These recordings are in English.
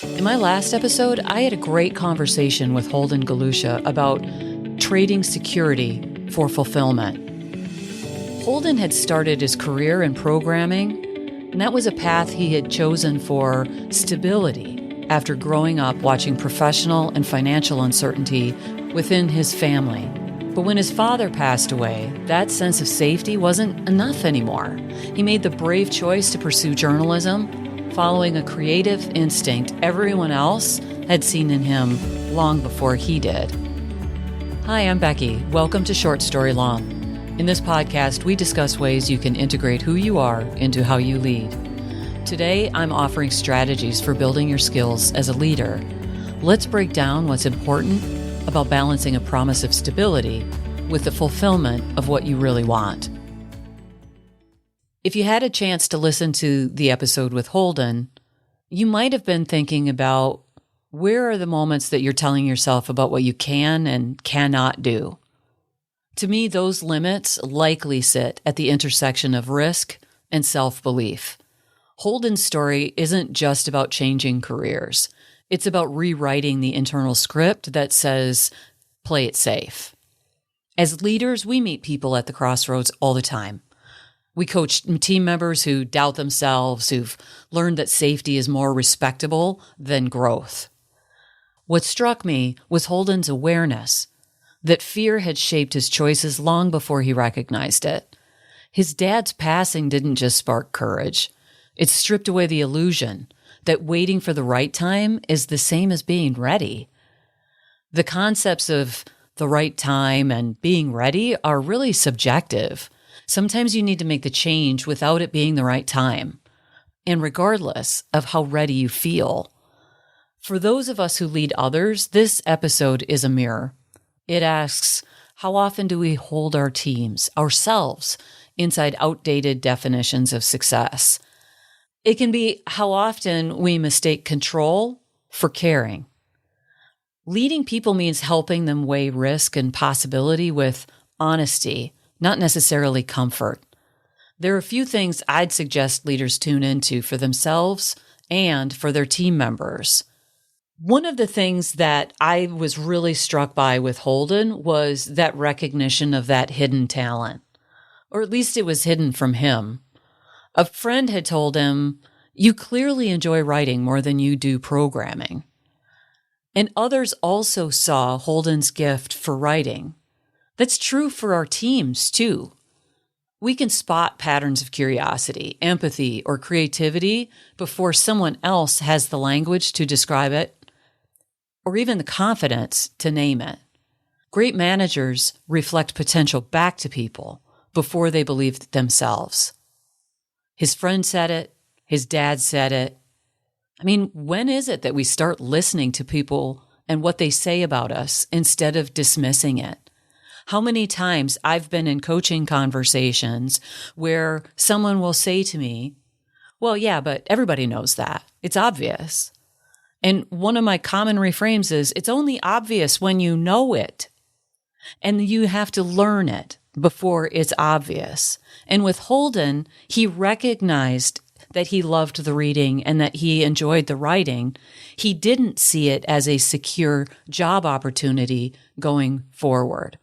In my last episode, I had a great conversation with Holden Galusha about trading security for fulfillment. Holden had started his career in programming, and that was a path he had chosen for stability after growing up watching professional and financial uncertainty within his family. But when his father passed away, that sense of safety wasn't enough anymore. He made the brave choice to pursue journalism, following a creative instinct everyone else had seen in him long before he did. Hi, I'm Becky. Welcome to Short Story Long. In this podcast, we discuss ways you can integrate who you are into how you lead. Today, I'm offering strategies for building your skills as a leader. Let's break down what's important about balancing a promise of stability with the fulfillment of what you really want. If you had a chance to listen to the episode with Holden, you might have been thinking about where are the moments that you're telling yourself about what you can and cannot do. To me, those limits likely sit at the intersection of risk and self-belief. Holden's story isn't just about changing careers. It's about rewriting the internal script that says, play it safe. As leaders, we meet people at the crossroads all the time. We coach team members who doubt themselves, who've learned that safety is more respectable than growth. What struck me was Holden's awareness that fear had shaped his choices long before he recognized it. His dad's passing didn't just spark courage. It stripped away the illusion that waiting for the right time is the same as being ready. The concepts of the right time and being ready are really subjective. Sometimes you need to make the change without it being the right time, and regardless of how ready you feel. For those of us who lead others, this episode is a mirror. It asks, how often do we hold our teams, ourselves, inside outdated definitions of success? It can be how often we mistake control for caring. Leading people means helping them weigh risk and possibility with honesty, not necessarily comfort. There are a few things I'd suggest leaders tune into for themselves and for their team members. One of the things that I was really struck by with Holden was that recognition of that hidden talent, or at least it was hidden from him. A friend had told him, "You clearly enjoy writing more than you do programming." And others also saw Holden's gift for writing. That's true for our teams, too. We can spot patterns of curiosity, empathy, or creativity before someone else has the language to describe it, or even the confidence to name it. Great managers reflect potential back to people before they believe it themselves. His friend said it. His dad said it. I mean, when is it that we start listening to people and what they say about us instead of dismissing it? How many times I've been in coaching conversations where someone will say to me, well, yeah, but everybody knows that. It's obvious. And one of my common reframes is, it's only obvious when you know it. And you have to learn it before it's obvious. And with Holden, he recognized that he loved the reading and that he enjoyed the writing. He didn't see it as a secure job opportunity going forward.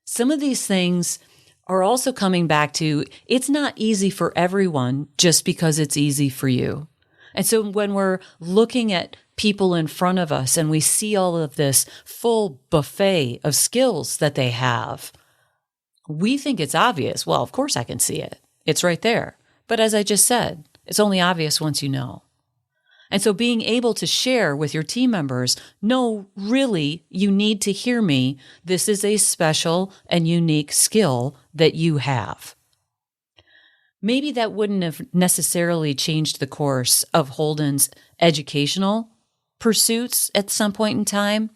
Some of these things are also coming back to, it's not easy for everyone just because it's easy for you. And so when we're looking at people in front of us and we see all of this full buffet of skills that they have, we think it's obvious. Well, of course I can see it. It's right there. But as I just said, it's only obvious once you know. And so being able to share with your team members, no, really, you need to hear me. This is a special and unique skill that you have. Maybe that wouldn't have necessarily changed the course of Holden's educational pursuits at some point in time,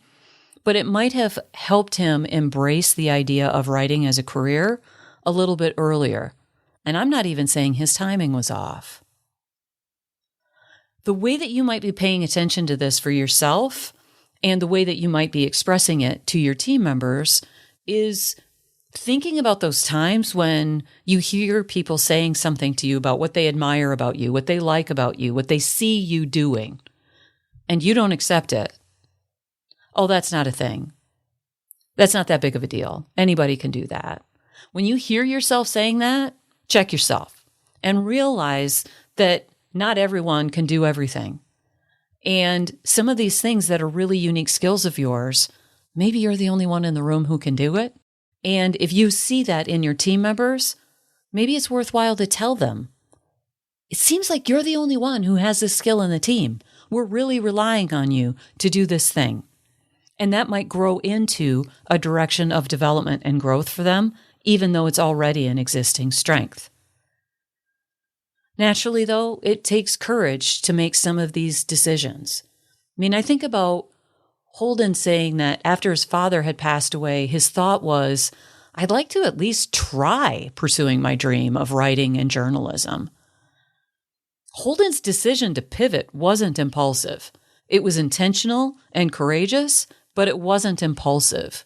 but it might have helped him embrace the idea of writing as a career a little bit earlier. And I'm not even saying his timing was off. The way that you might be paying attention to this for yourself and the way that you might be expressing it to your team members is thinking about those times when you hear people saying something to you about what they admire about you, what they like about you, what they see you doing. and you don't accept it, oh, that's not a thing. That's not that big of a deal. Anybody can do that. When you hear yourself saying that, check yourself and realize that not everyone can do everything. And some of these things that are really unique skills of yours, maybe you're the only one in the room who can do it. And if you see that in your team members, maybe it's worthwhile to tell them, it seems like you're the only one who has this skill in the team. We're really relying on you to do this thing. And that might grow into a direction of development and growth for them, even though it's already an existing strength. Naturally, though, it takes courage to make some of these decisions. I mean, I think about Holden saying that after his father had passed away, his thought was, I'd like to at least try pursuing my dream of writing and journalism. Holden's decision to pivot wasn't impulsive. It was intentional and courageous, but it wasn't impulsive.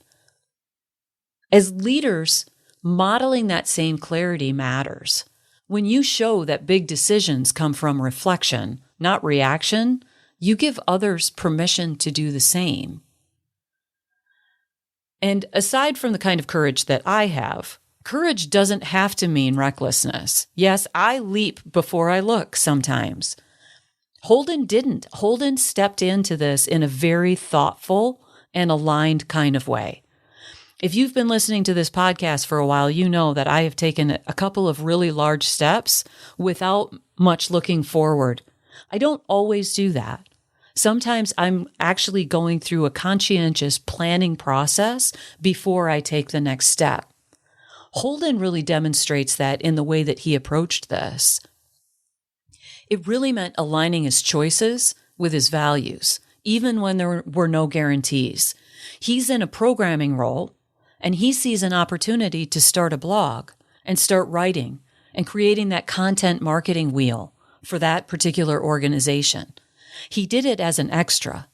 As leaders, modeling that same clarity matters. When you show that big decisions come from reflection, not reaction, you give others permission to do the same. And aside from the kind of courage that I have, courage doesn't have to mean recklessness. Yes, I leap before I look sometimes. Holden didn't. Holden stepped into this in a very thoughtful and aligned kind of way. If you've been listening to this podcast for a while, you know that I have taken a couple of really large steps without much looking forward. I don't always do that. Sometimes I'm actually going through a conscientious planning process before I take the next step. Holden really demonstrates that in the way that he approached this. It really meant aligning his choices with his values, even when there were no guarantees. He's in a programming role, and he sees an opportunity to start a blog and start writing and creating that content marketing wheel for that particular organization. He did it as an extra.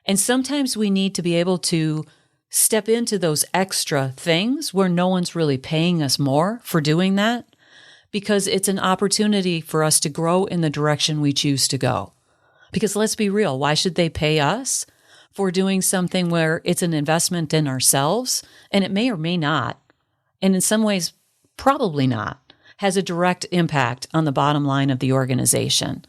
And sometimes we need to be able to step into those extra things where no one's really paying us more for doing that, because it's an opportunity for us to grow in the direction we choose to go. Because let's be real, why should they pay us for doing something where it's an investment in ourselves, and it may or may not, and in some ways, probably not, has a direct impact on the bottom line of the organization?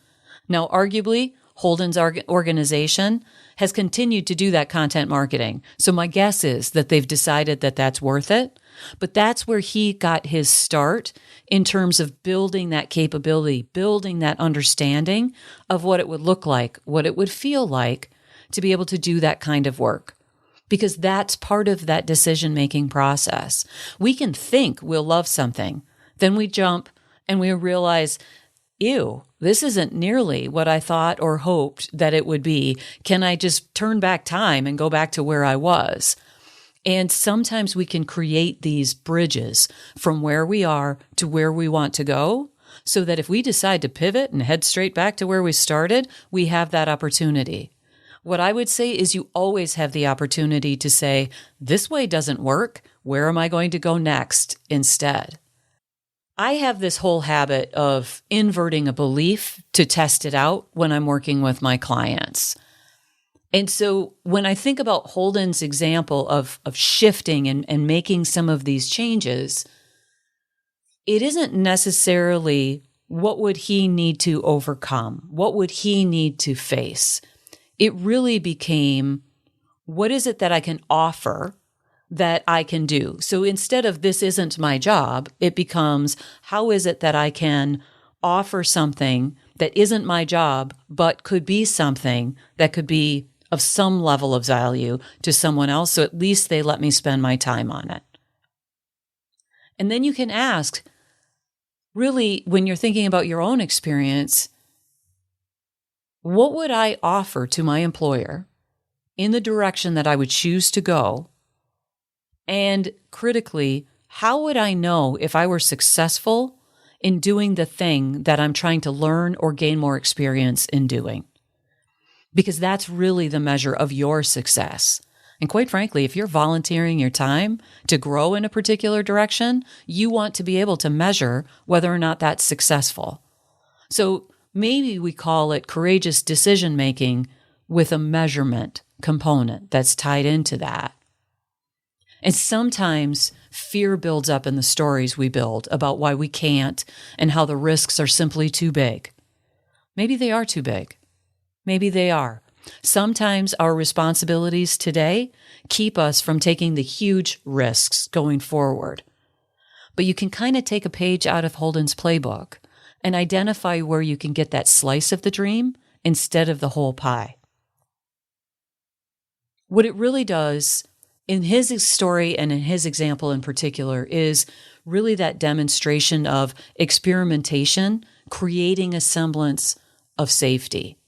Now, arguably, Holden's organization has continued to do that content marketing. So my guess is that they've decided that that's worth it. But that's where he got his start in terms of building that capability, building that understanding of what it would look like, what it would feel like to be able to do that kind of work. Because that's part of that decision-making process. We can think we'll love something, then we jump and we realize, ew, this isn't nearly what I thought or hoped that it would be. Can I just turn back time and go back to where I was? And sometimes we can create these bridges from where we are to where we want to go, so that if we decide to pivot and head straight back to where we started, we have that opportunity. What I would say is you always have the opportunity to say, this way doesn't work. Where am I going to go next instead? I have this whole habit of inverting a belief to test it out when I'm working with my clients. And so when I think about Holden's example of shifting and making some of these changes, it isn't necessarily what would he need to overcome? What would he need to face? It really became, what is it that I can offer that I can do? So instead of this isn't my job, it becomes, how is it that I can offer something that isn't my job, but could be something that could be of some level of value to someone else, so at least they let me spend my time on it. And then you can ask, really, when you're thinking about your own experience, what would I offer to my employer in the direction that I would choose to go? And critically, how would I know if I were successful in doing the thing that I'm trying to learn or gain more experience in doing? Because that's really the measure of your success. And quite frankly, if you're volunteering your time to grow in a particular direction, you want to be able to measure whether or not that's successful. So maybe we call it courageous decision making with a measurement component that's tied into that. And sometimes fear builds up in the stories we build about why we can't and how the risks are simply too big. Maybe they are too big. Maybe they are. Sometimes our responsibilities today keep us from taking the huge risks going forward. But you can kind of take a page out of Holden's playbook and identify where you can get that slice of the dream instead of the whole pie. What it really does in his story and in his example in particular is really that demonstration of experimentation, creating a semblance of safety.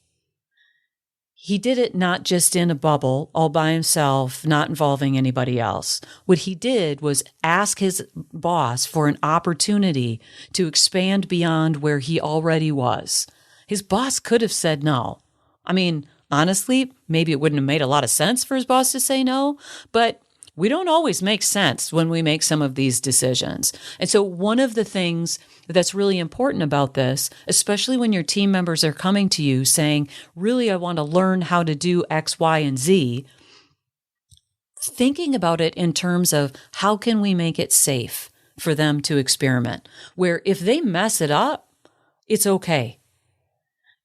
He did it not just in a bubble, all by himself, not involving anybody else. What he did was ask his boss for an opportunity to expand beyond where he already was. His boss could have said no. I mean, honestly, maybe it wouldn't have made a lot of sense for his boss to say no, but we don't always make sense when we make some of these decisions. And so one of the things that's really important about this, especially when your team members are coming to you saying, really, I want to learn how to do X, Y, and Z, thinking about it in terms of how can we make it safe for them to experiment, where if they mess it up, it's okay.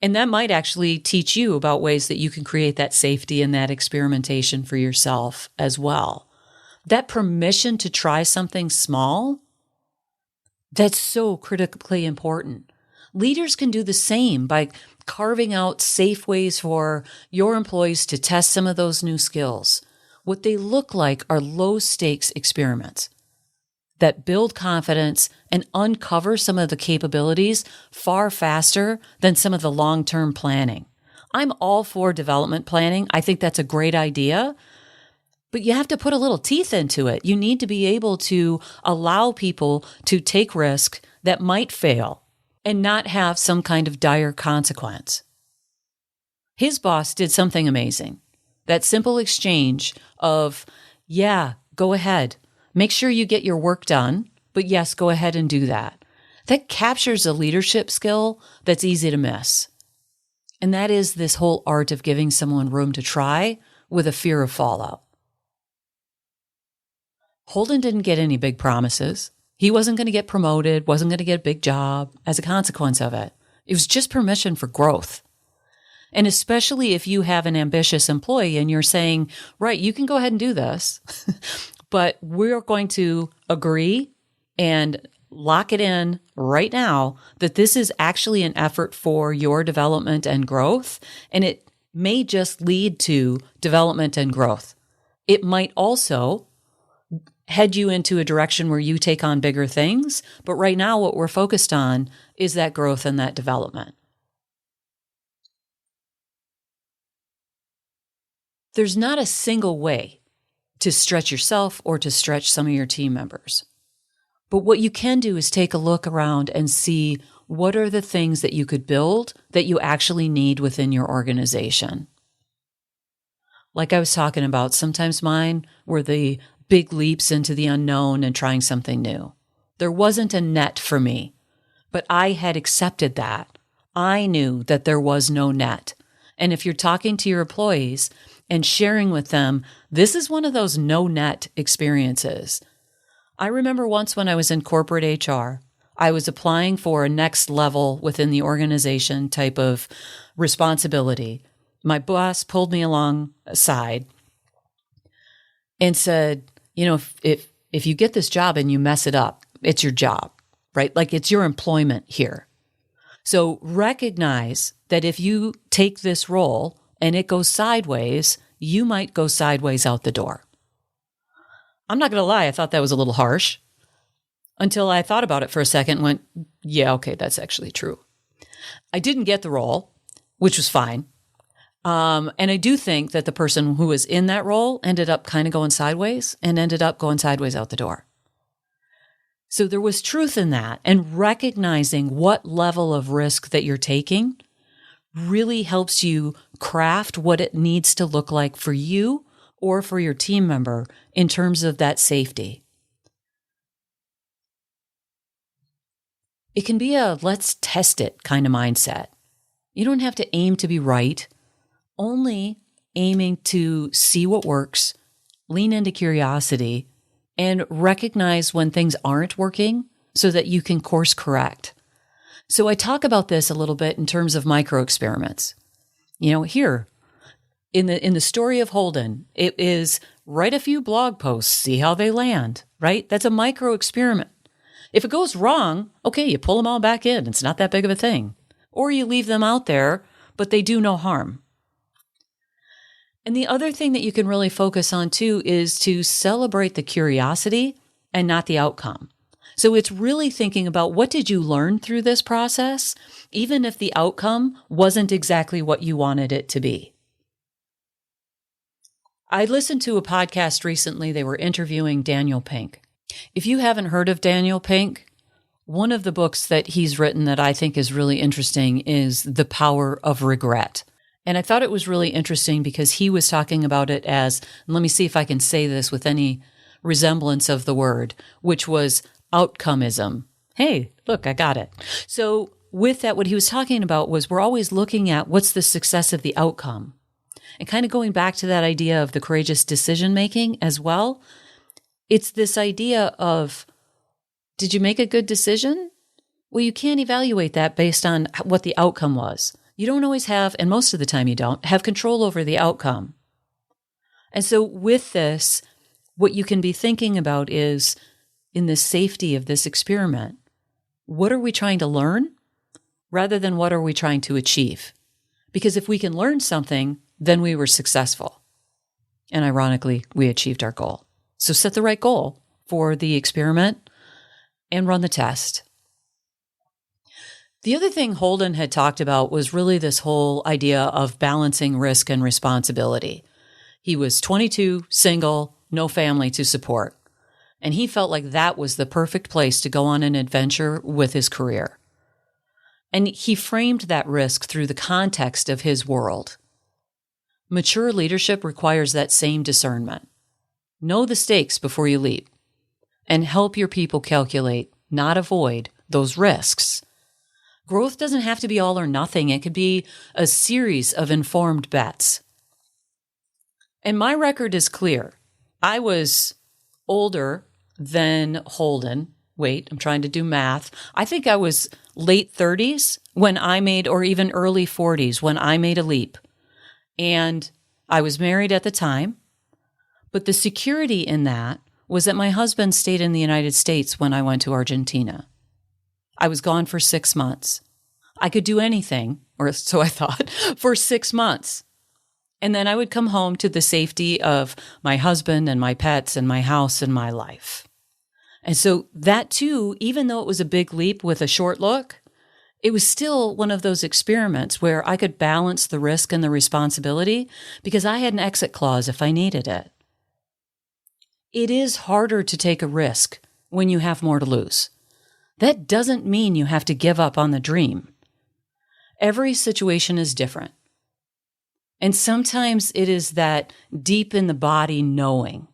And that might actually teach you about ways that you can create that safety and that experimentation for yourself as well. That permission to try something small, that's so critically important. Leaders can do the same by carving out safe ways for your employees to test some of those new skills. What they look like are low-stakes experiments that build confidence and uncover some of the capabilities far faster than some of the long-term planning. I'm all for development planning. I think that's a great idea. But you have to put a little teeth into it. You need to be able to allow people to take risk that might fail and not have some kind of dire consequence. His boss did something amazing. That simple exchange of, yeah, go ahead. Make sure you get your work done, but yes, go ahead and do that. That captures a leadership skill that's easy to miss. And that is this whole art of giving someone room to try with a fear of fallout. Holden didn't get any big promises. He wasn't going to get promoted, wasn't going to get a big job as a consequence of it. It was just permission for growth. And especially if you have an ambitious employee and you're saying, right, you can go ahead and do this, but we're going to agree and lock it in right now that this is actually an effort for your development and growth, and it may just lead to development and growth. It might also head you into a direction where you take on bigger things. But right now, what we're focused on is that growth and that development. There's not a single way to stretch yourself or to stretch some of your team members. But what you can do is take a look around and see what are the things that you could build that you actually need within your organization. Like I was talking about, sometimes mine were the big leaps into the unknown and trying something new. There wasn't a net for me, but I had accepted that. I knew that there was no net. And if you're talking to your employees and sharing with them, this is one of those no net experiences. I remember once when I was in corporate HR, I was applying for a next level within the organization type of responsibility. My boss pulled me alongside and said, you know, if you get this job and you mess it up, it's your job, right? Like it's your employment here. So recognize that if you take this role and it goes sideways, you might go sideways out the door. I'm not going to lie, I thought that was a little harsh until I thought about it for a second and went, yeah, okay, that's actually true. I didn't get the role, which was fine. And I do think that the person who was in that role ended up kind of going sideways and ended up going sideways out the door. So there was truth in that, and recognizing what level of risk that you're taking really helps you craft what it needs to look like for you or for your team member in terms of that safety. It can be a let's test it kind of mindset. You don't have to aim to be right, only aiming to see what works, lean into curiosity, and recognize when things aren't working so that you can course correct. So I talk about this a little bit in terms of micro experiments. Here in the story of Holden, it is write a few blog posts, see how they land, right? That's a micro experiment. If it goes wrong, okay, you pull them all back in. It's not that big of a thing. Or you leave them out there, but they do no harm. And the other thing that you can really focus on too is to celebrate the curiosity and not the outcome. So it's really thinking about what did you learn through this process, even if the outcome wasn't exactly what you wanted it to be. I listened to a podcast recently. They were interviewing Daniel Pink. If you haven't heard of Daniel Pink, one of the books that he's written that I think is really interesting is The Power of Regret. And I thought it was really interesting because he was talking about it as, and let me see if I can say this with any resemblance of the word, which was outcomism. Hey, look, I got it. So with that, what he was talking about was we're always looking at what's the success of the outcome. And kind of going back to that idea of the courageous decision-making as well, it's this idea of, did you make a good decision? Well, you can't evaluate that based on what the outcome was. You don't always have, and most of the time you don't, have control over the outcome. And so with this, what you can be thinking about is, in the safety of this experiment, what are we trying to learn rather than what are we trying to achieve? Because if we can learn something, then we were successful. And ironically, we achieved our goal. So set the right goal for the experiment and run the test. The other thing Holden had talked about was really this whole idea of balancing risk and responsibility. He was 22, single, no family to support. And he felt like that was the perfect place to go on an adventure with his career. And he framed that risk through the context of his world. Mature leadership requires that same discernment. Know the stakes before you leap, and help your people calculate, not avoid, those risks. Growth doesn't have to be all or nothing. It could be a series of informed bets. And my record is clear. I was older than Holden. Wait, I'm trying to do math. I think I was late 30s when I made, or even early 40s when I made a leap. And I was married at the time. But the security in that was that my husband stayed in the United States when I went to Argentina. I was gone for 6 months. I could do anything, or so I thought, for 6 months. And then I would come home to the safety of my husband and my pets and my house and my life. And so that too, even though it was a big leap with a short look, it was still one of those experiments where I could balance the risk and the responsibility because I had an exit clause if I needed it. It is harder to take a risk when you have more to lose. That doesn't mean you have to give up on the dream. Every situation is different. And sometimes it is that deep in the body knowing.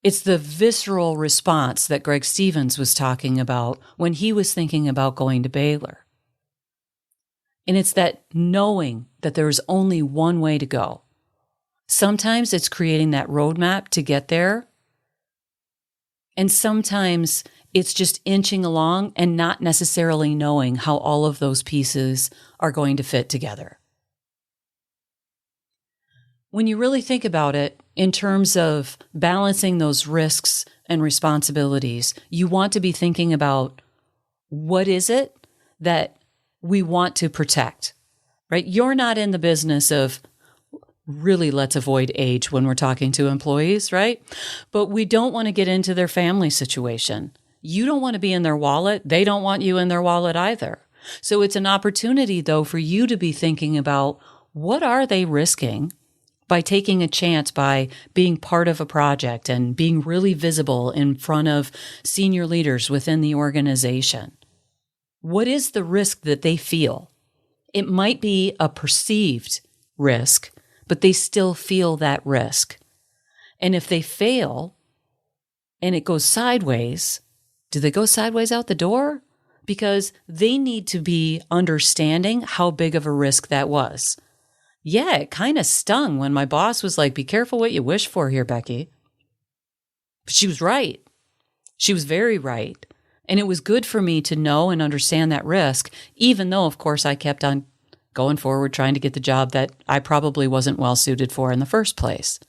It's the visceral response that Greg Stevens was talking about when he was thinking about going to Baylor. And it's that knowing that there's only one way to go. Sometimes it's creating that roadmap to get there. And sometimes it's just inching along and not necessarily knowing how all of those pieces are going to fit together. When you really think about it, in terms of balancing those risks and responsibilities, you want to be thinking about what is it that we want to protect, right? You're not in the business of really, let's avoid age when we're talking to employees, right? But we don't want to get into their family situation. You don't want to be in their wallet. They don't want you in their wallet either. So it's an opportunity, though, for you to be thinking about what are they risking by taking a chance, by being part of a project and being really visible in front of senior leaders within the organization. What is the risk that they feel? It might be a perceived risk, but they still feel that risk. And if they fail and it goes sideways, do they go sideways out the door? because they need to be understanding how big of a risk that was. Yeah, it kind of stung when my boss was like, be careful what you wish for here, Becky. But she was right. She was very right. And it was good for me to know and understand that risk, even though, of course, I kept on going forward trying to get the job that I probably wasn't well suited for in the first place.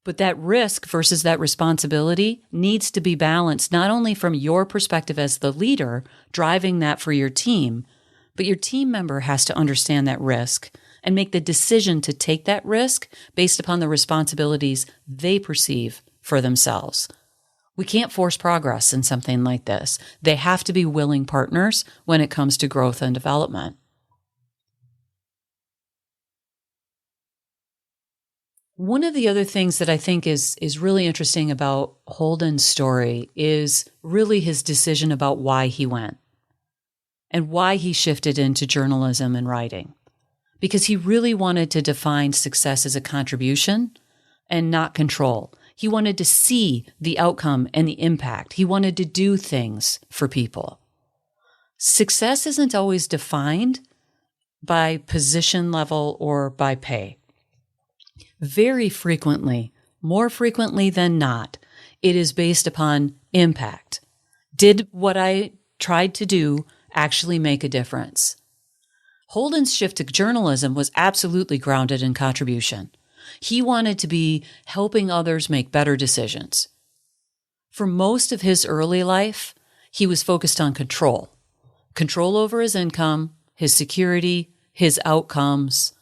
But that risk versus that responsibility needs to be balanced, not only from your perspective as the leader driving that for your team, but your team member has to understand that risk and make the decision to take that risk based upon the responsibilities they perceive for themselves. We can't force progress in something like this. They have to be willing partners when it comes to growth and development. One of the other things that I think is really interesting about Holden's story is really his decision about why he went and why he shifted into journalism and writing. Because he really wanted to define success as a contribution and not control. He wanted to see the outcome and the impact. He wanted to do things for people. Success isn't always defined by position level or by pay. Very frequently, more frequently than not, it is based upon impact. Did what I tried to do actually make a difference? Holden's shift to journalism was absolutely grounded in contribution. He wanted to be helping others make better decisions. For most of his early life, he was focused on control. Control over his income, his security, his outcomes.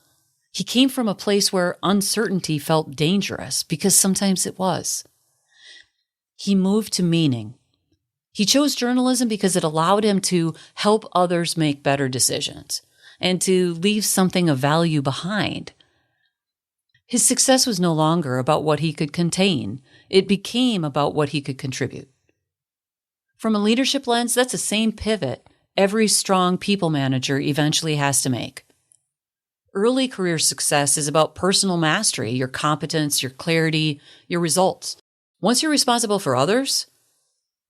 He came from a place where uncertainty felt dangerous because sometimes it was. He moved to meaning. He chose journalism because it allowed him to help others make better decisions and to leave something of value behind. His success was no longer about what he could contain. It became about what he could contribute. From a leadership lens, that's the same pivot every strong people manager eventually has to make. Early career success is about personal mastery, your competence, your clarity, your results. Once you're responsible for others,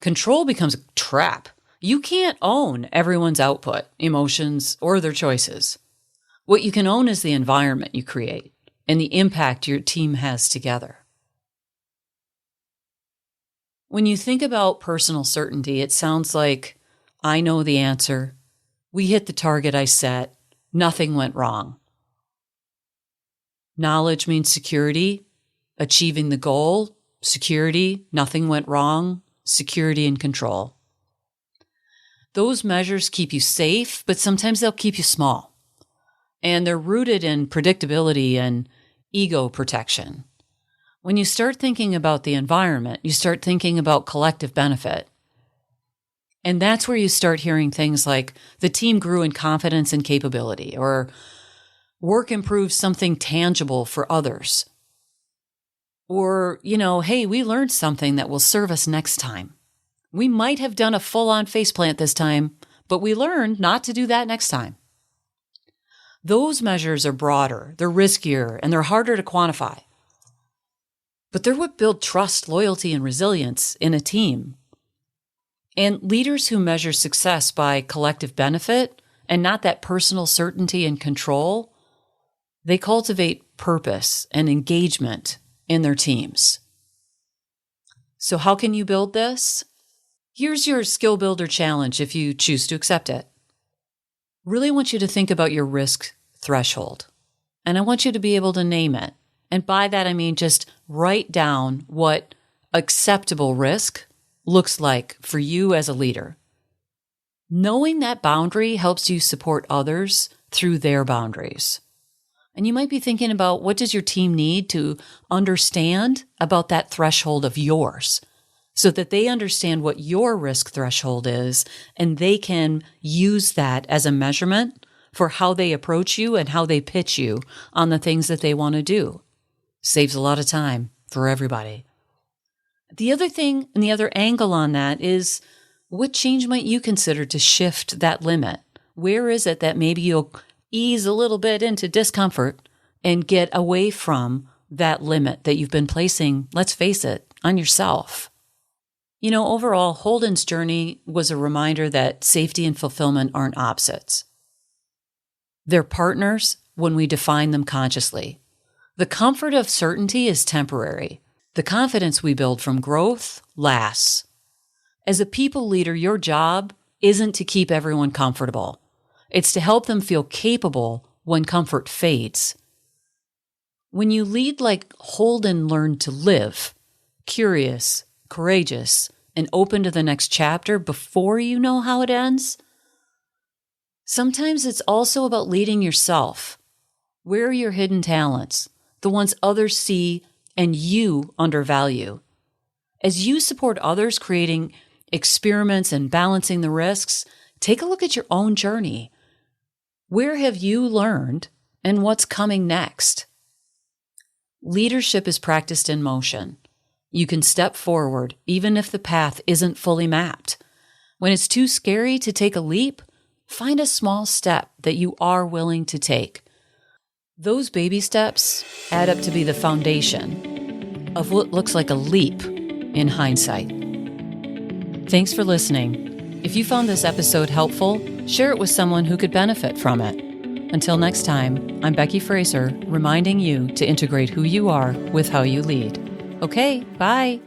control becomes a trap. You can't own everyone's output, emotions, or their choices. What you can own is the environment you create and the impact your team has together. When you think about personal certainty, it sounds like, I know the answer. We hit the target I set. Nothing went wrong. Knowledge means security, achieving the goal, security, nothing went wrong, security and control. Those measures keep you safe, but sometimes they'll keep you small. And they're rooted in predictability and ego protection. When you start thinking about the environment, you start thinking about collective benefit. And that's where you start hearing things like the team grew in confidence and capability, or work improved something tangible for others. Or, hey, we learned something that will serve us next time. We might have done a full-on faceplant this time, but we learned not to do that next time. Those measures are broader, they're riskier, and they're harder to quantify. But they're what build trust, loyalty, and resilience in a team. And leaders who measure success by collective benefit and not that personal certainty and control, they cultivate purpose and engagement in their teams. So how can you build this? Here's your skill builder challenge if you choose to accept it. Really want you to think about your risk threshold. And I want you to be able to name it. And by that, I mean just write down what acceptable risk looks like for you as a leader. Knowing that boundary helps you support others through their boundaries. And you might be thinking about, what does your team need to understand about that threshold of yours so that they understand what your risk threshold is and they can use that as a measurement for how they approach you and how they pitch you on the things that they want to do. Saves a lot of time for everybody. The other thing and the other angle on that is, what change might you consider to shift that limit? Where is it that maybe you'll ease a little bit into discomfort and get away from that limit that you've been placing, let's face it, on yourself? Overall, Holden's journey was a reminder that safety and fulfillment aren't opposites. They're partners when we define them consciously. The comfort of certainty is temporary. The confidence we build from growth lasts. As a people leader, your job isn't to keep everyone comfortable. It's to help them feel capable when comfort fades. When you lead like Holden learned to live, curious, courageous, and open to the next chapter before you know how it ends, sometimes it's also about leading yourself. Where are your hidden talents, the ones others see and you undervalue? As you support others creating experiments and balancing the risks, take a look at your own journey. Where have you learned and what's coming next? Leadership is practiced in motion. You can step forward even if the path isn't fully mapped. When it's too scary to take a leap, find a small step that you are willing to take. Those baby steps add up to be the foundation of what looks like a leap in hindsight. Thanks for listening. If you found this episode helpful, share it with someone who could benefit from it. Until next time, I'm Becky Fraser, reminding you to integrate who you are with how you lead. Okay, bye.